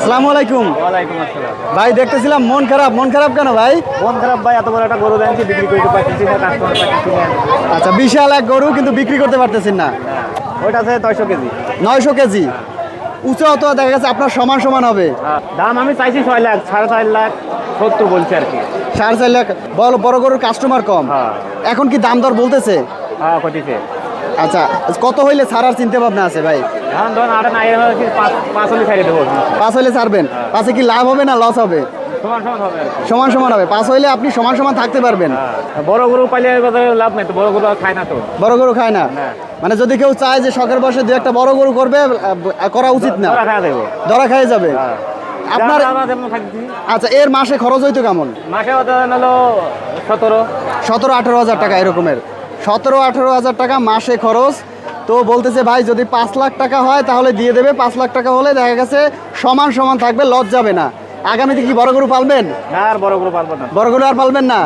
আসসালামু আলাইকুম। ওয়ালাইকুম আসসালাম। ভাই দেখতেছিলাম মন খারাপ কেন ভাই? মন খারাপ ভাই, এত বড় একটা গরু দেনছি, বিক্রি করতে পারতেছি না, কাস্টমার পাইতেছি না। আচ্ছা, বিশাল এক গরু কিন্তু বিক্রি করতে পারতেছেন না। ওইটা আছে 900 কেজি। 900 কেজি উঁচু, অত দেখা গেছে আপনার সমান সমান হবে। দাম আমি চাইছি 6 লাখ, 4.5 লাখ 70 বলছি আর কি। 4.5 লাখ। বড় বড় গরুর কাস্টমার কম। হ্যাঁ এখন কি দাম দর বলতেছে? হ্যাঁ কতিছে। আচ্ছা, কত হইলে ছাড়ার চিন্তা ভাবনা আছে ভাই? এখন ধরুন আটা নাই, 5 হলে ছাড়িয়ে দেবো। 5 হইলে ছাড়বেন? 5-এ কি লাভ হবে না লস হবে? সমান সমান হবে আর কি। সমান সমান হবে। 5 হইলে আপনি সমান সমান থাকতে পারবেন। বড় গরু পাইলে লাভ নাই তো, বড় গরু আর খায় না তো। বড় গরু খায় না? না। মানে যদি কেউ চায় যে শখের বসে দু একটা বড় গরু করবে, করা উচিত না, ওরা খায় দেবো। ধরা খেয়ে যাবে। আপনার আপনার যেমন থাকছি আচ্ছা, এর মাসে খরচ হইতো কেমন? মাসে হলো 17। 17-18 হাজার টাকা এরকমের। 17-18 হাজার টাকা মাসে খরচ। তো বলতেছে ভাই যদি 5 লাখ টাকা হয় তাহলে দিয়ে দেবে। 5 লাখ টাকা হলে দেখা গেছে সমান সমান থাকবে, লস যাবে না। আগামীতে কি বড় গরু পালবেন? না, আর বড় গরু পারবো না। বড় গরু আর পালবেন না?